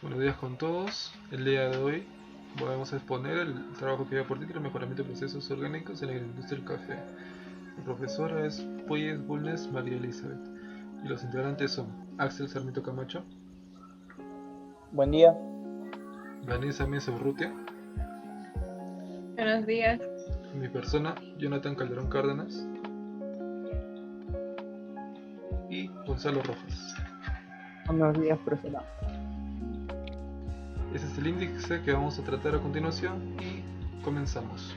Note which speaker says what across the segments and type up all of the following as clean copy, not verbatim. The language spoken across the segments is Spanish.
Speaker 1: Buenos días con todos. El día de hoy vamos a exponer el trabajo que lleva por título Mejoramiento de procesos orgánicos en la industria del café. La profesora es Puelles Bulnes María Elizabeth y los integrantes son Axel Sarmiento Camacho,
Speaker 2: Buen día.
Speaker 1: Vanessa Mesa Urrutia,
Speaker 3: Buenos días.
Speaker 1: mi persona Jonathan Calderón Cárdenas y Gonzalo Rojas.
Speaker 2: Buenos días, profesora.
Speaker 1: Ese es el índice que vamos a tratar a continuación y comenzamos.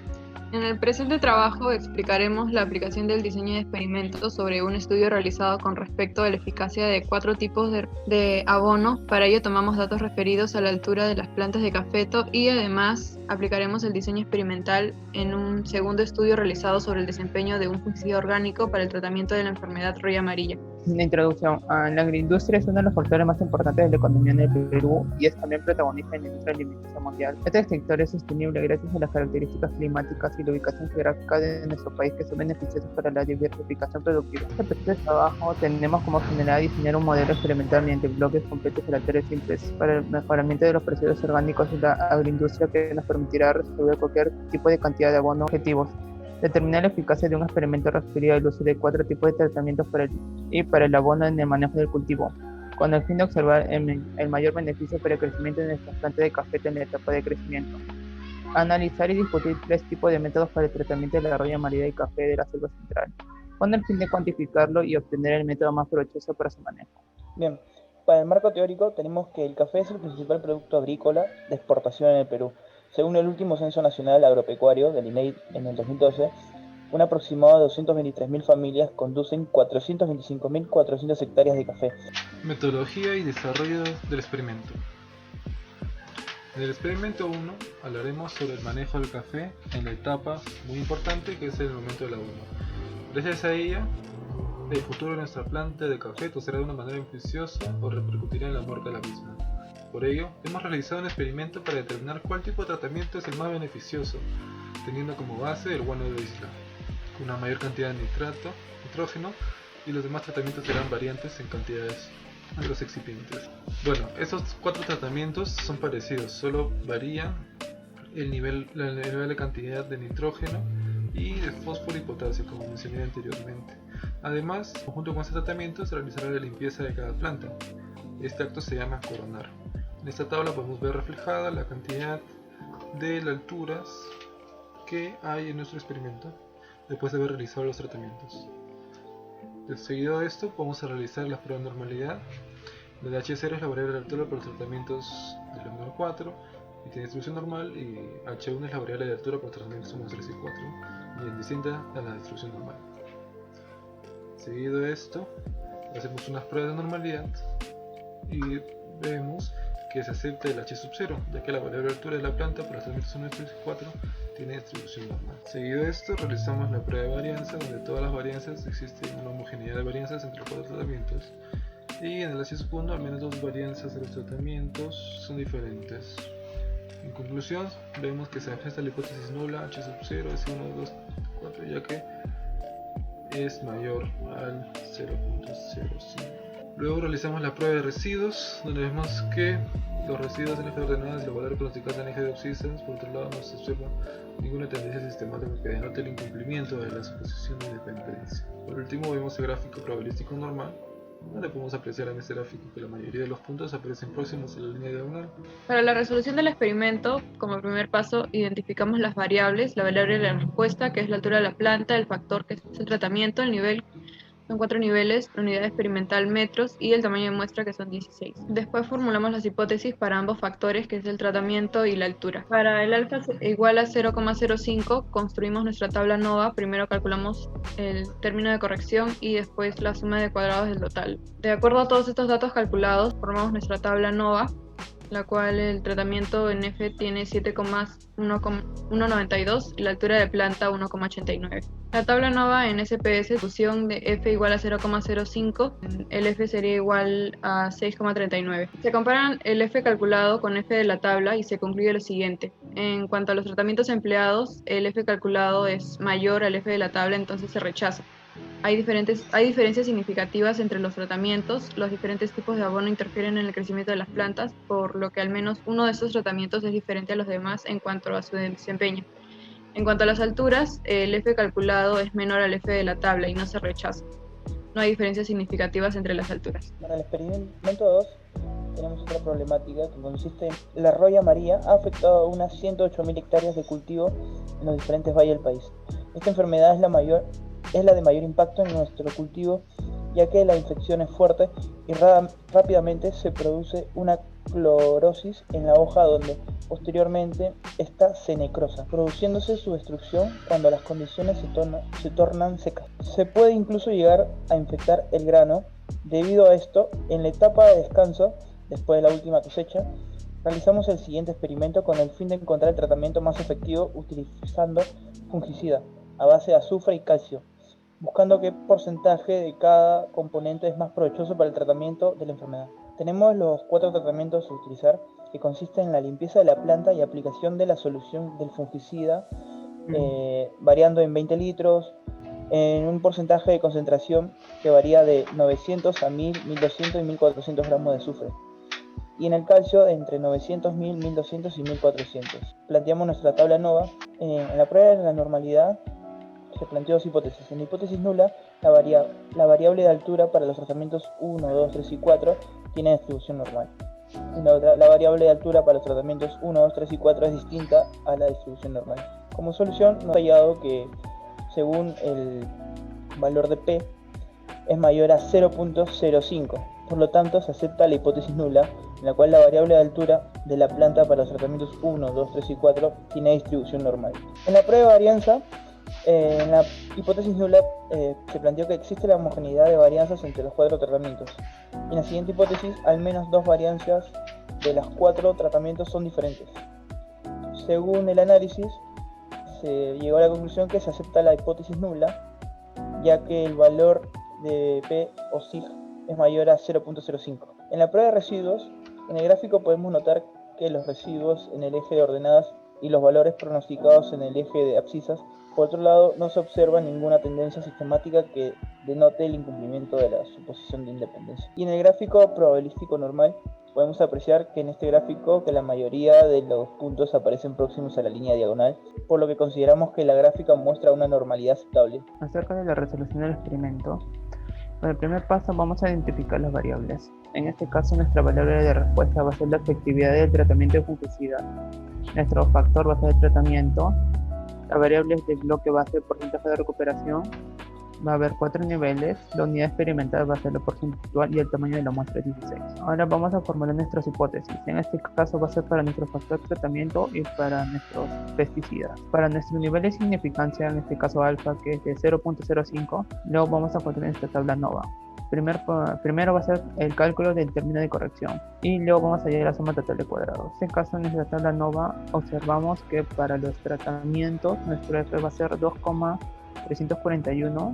Speaker 3: En el presente trabajo explicaremos la aplicación del diseño de experimentos sobre un estudio realizado con respecto a la eficacia de 4 tipos de abono. Para ello tomamos datos referidos a la altura de las plantas de cafeto y además aplicaremos el diseño experimental en un segundo estudio realizado sobre el desempeño de un fungicida orgánico para el tratamiento de la enfermedad roya amarilla.
Speaker 2: La introducción. La agroindustria es uno de los factores más importantes de la economía en el Perú y es también protagonista en la industria alimenticia mundial. Este sector es sostenible gracias a las características climáticas y la ubicación geográfica de nuestro país que son beneficiosos para la diversificación productiva. En este presente trabajo tenemos como finalidad diseñar un modelo experimental mediante bloques completos aleatorios simples para el mejoramiento de los procesos orgánicos de la agroindustria que nos permitirá resolver cualquier tipo de cantidad de abonos objetivos. Determinar la eficacia de un experimento referido al uso de 4 tipos de tratamientos para el abono en el manejo del cultivo, con el fin de observar el mayor beneficio para el crecimiento de nuestras plantas de café en la etapa de crecimiento. Analizar y discutir 3 tipos de métodos para el tratamiento de la roya amarilla y café de la selva central, con el fin de cuantificarlo y obtener el método más provechoso para su manejo.
Speaker 4: Bien, para el marco teórico tenemos que el café es el principal producto agrícola de exportación en el Perú. Según el último Censo Nacional Agropecuario del INEI en el 2012, un aproximado de 223.000 familias conducen 425.400 hectáreas de café.
Speaker 1: Metodología y desarrollo del experimento. En el experimento 1 hablaremos sobre el manejo del café en la etapa muy importante que es el momento del abono. Gracias a ella, el futuro de nuestra planta de café tostará de una manera infecciosa o repercutirá en la muerte de la misma. Por ello, hemos realizado un experimento para determinar cuál tipo de tratamiento es el más beneficioso, teniendo como base el guano de isla, con una mayor cantidad de nitrógeno, y los demás tratamientos serán variantes en cantidades de los excipientes. Bueno, esos 4 tratamientos son parecidos, solo varía el nivel de cantidad de nitrógeno y de fósforo y potasio, como mencioné anteriormente. Además, junto con este tratamiento se realizará la limpieza de cada planta. Este acto se llama coronar. En esta tabla podemos ver reflejada la cantidad de las alturas que hay en nuestro experimento después de haber realizado los tratamientos. Seguido de esto, vamos a realizar la prueba de normalidad. La de H0 es la variable de altura para los tratamientos del número 4 y tiene distribución normal, y H1 es la variable de altura para los tratamientos números 3 y 4 y en distinta a la distribución normal. Seguido de esto, hacemos unas pruebas de normalidad y vemos que se acepta el H0, ya que la variable de altura de la planta para los tratamientos 1, 3 y 4 tiene distribución normal. Seguido de esto, realizamos la prueba de varianza, donde todas las varianzas existen una homogeneidad de varianzas entre los 4 tratamientos, y en el H1 al menos 2 varianzas de los tratamientos son diferentes. En conclusión, vemos que se ajusta la hipótesis nula H0 es 1, 2, 4, ya que es mayor al 0.05. Luego realizamos la prueba de residuos, donde vemos que los residuos en eje de ordenadas y la valor pronosticada en eje de abscisas. Por otro lado, no se observa ninguna tendencia sistemática que denote el incumplimiento de la suposición de dependencia. Por último, vemos el gráfico probabilístico normal, donde podemos apreciar en este gráfico que la mayoría de los puntos aparecen próximos a la línea diagonal.
Speaker 3: Para la resolución del experimento, como primer paso, identificamos las variables, la variable de la respuesta, que es la altura de la planta, el factor, que es el tratamiento, el nivel, son 4 niveles, la unidad experimental metros y el tamaño de muestra, que son 16. Después formulamos las hipótesis para ambos factores, que es el tratamiento y la altura. Para el alfa igual a 0,05 construimos nuestra tabla NOVA. Primero calculamos el término de corrección y después la suma de cuadrados del total. De acuerdo a todos estos datos calculados, formamos nuestra tabla NOVA, la cual el tratamiento en F tiene 7,192 y la altura de planta 1,89. La tabla NOVA en SPS, fusión de F igual a 0,05, el F sería igual a 6,39. Se comparan el F calculado con F de la tabla y se concluye lo siguiente. En cuanto a los tratamientos empleados, el F calculado es mayor al F de la tabla, entonces se rechaza. Hay diferencias significativas entre los tratamientos. Los diferentes tipos de abono interfieren en el crecimiento de las plantas, por lo que al menos uno de estos tratamientos es diferente a los demás en cuanto a su desempeño. En cuanto a las alturas, el F calculado es menor al F de la tabla y no se rechaza. No hay diferencias significativas entre las alturas.
Speaker 4: Para el experimento 2 tenemos otra problemática que consiste en la roya María ha afectado a unas 108.000 hectáreas de cultivo en los diferentes valles del país. Esta enfermedad es la de mayor impacto en nuestro cultivo, ya que la infección es fuerte y rápidamente se produce una clorosis en la hoja, donde posteriormente esta se necrosa, produciéndose su destrucción cuando las condiciones se tornan secas. Se puede incluso llegar a infectar el grano. Debido a esto, en la etapa de descanso, después de la última cosecha, realizamos el siguiente experimento con el fin de encontrar el tratamiento más efectivo utilizando fungicida a base de azufre y calcio, buscando qué porcentaje de cada componente es más provechoso para el tratamiento de la enfermedad. Tenemos los 4 tratamientos a utilizar, que consisten en la limpieza de la planta y aplicación de la solución del fungicida, variando en 20 litros, en un porcentaje de concentración que varía de 900 a 1000, 1200 y 1400 gramos de azufre, y en el calcio entre 900, 1000, 1200 y 1400. Planteamos nuestra tabla NOVA. En la prueba de la normalidad se planteó 2 hipótesis. En la hipótesis nula, la variable de altura para los tratamientos 1, 2, 3 y 4 tiene distribución normal. La variable de altura para los tratamientos 1, 2, 3 y 4 es distinta a la distribución normal. Como solución, nos ha hallado que según el valor de P es mayor a 0.05. Por lo tanto, se acepta la hipótesis nula, en la cual la variable de altura de la planta para los tratamientos 1, 2, 3 y 4 tiene distribución normal. En la prueba de varianza, en la hipótesis nula se planteó que existe la homogeneidad de varianzas entre los 4 tratamientos. En la siguiente hipótesis, al menos 2 varianzas de los 4 tratamientos son diferentes. Según el análisis, se llegó a la conclusión que se acepta la hipótesis nula, ya que el valor de P o SIG es mayor a 0.05. En la prueba de residuos, en el gráfico podemos notar que los residuos en el eje de ordenadas y los valores pronosticados en el eje de abscisas. Por otro lado, no se observa ninguna tendencia sistemática que denote el incumplimiento de la suposición de independencia. Y en el gráfico probabilístico normal, podemos apreciar que en este gráfico que la mayoría de los puntos aparecen próximos a la línea diagonal, por lo que consideramos que la gráfica muestra una normalidad aceptable.
Speaker 2: Acerca de la resolución del experimento, en el primer paso vamos a identificar las variables. En este caso, nuestra variable de respuesta va a ser la efectividad del tratamiento de fungicida. Nuestro factor va a ser el tratamiento. La variable del bloque va a ser el porcentaje de recuperación. Va a haber 4 niveles. La unidad experimental va a ser lo porcentual y el tamaño de la muestra es 16. Ahora vamos a formular nuestras hipótesis. En este caso va a ser para nuestro factor de tratamiento y para nuestros pesticidas. Para nuestro nivel de significancia, en este caso alfa, que es de 0.05, luego vamos a encontrar esta tabla NOVA. Primero va a ser el cálculo del término de corrección y luego vamos a hallar la suma total de cuadrados. En este caso, en nuestra tabla NOVA observamos que para los tratamientos nuestro F va a ser 2,341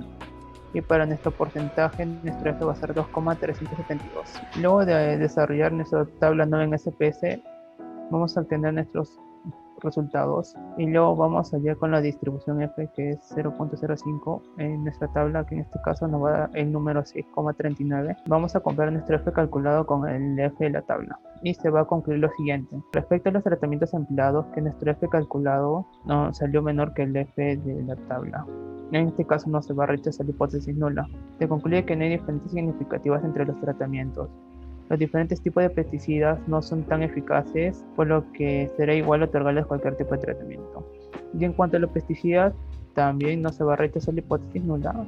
Speaker 2: y para nuestro porcentaje nuestro F va a ser 2,372. Luego de desarrollar nuestra tabla NOVA en SPS, vamos a obtener nuestros resultados y luego vamos a hallar con la distribución F, que es 0.05 en nuestra tabla, que en este caso nos va a dar el número 6,39. Vamos a comparar nuestro F calculado con el F de la tabla y se va a concluir lo siguiente: respecto a los tratamientos empleados, que nuestro F calculado no salió menor que el F de la tabla. En este caso no se va a rechazar la hipótesis nula. Se concluye que no hay diferencias significativas entre los tratamientos. Los diferentes tipos de pesticidas no son tan eficaces, por lo que será igual otorgarles cualquier tipo de tratamiento. Y en cuanto a los pesticidas, también no se va a rechazar la hipótesis nula,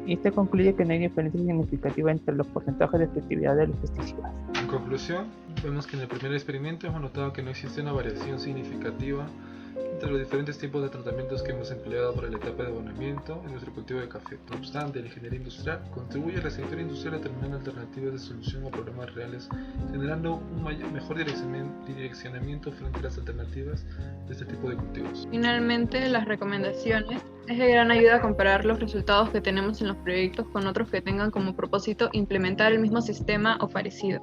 Speaker 2: y se concluye que no hay diferencia significativa entre los porcentajes de efectividad de los pesticidas.
Speaker 1: En conclusión, vemos que en el primer experimento hemos notado que no existe una variación significativa entre los diferentes tipos de tratamientos que hemos empleado para la etapa de abonamiento en nuestro cultivo de café. No obstante, la ingeniería industrial contribuye al sector industrial a determinar alternativas de solución a problemas reales, generando un mejor direccionamiento frente a las alternativas de este tipo de cultivos.
Speaker 3: Finalmente, las recomendaciones es de gran ayuda a comparar los resultados que tenemos en los proyectos con otros que tengan como propósito implementar el mismo sistema o parecido.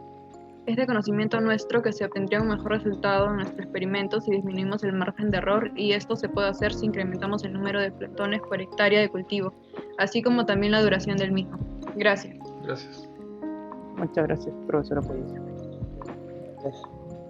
Speaker 3: Es de conocimiento nuestro que se obtendría un mejor resultado en nuestro experimento si disminuimos el margen de error, y esto se puede hacer si incrementamos el número de plantones por hectárea de cultivo, así como también la duración del mismo. Gracias.
Speaker 1: Gracias.
Speaker 2: Muchas gracias, profesora Polilla.
Speaker 4: Gracias.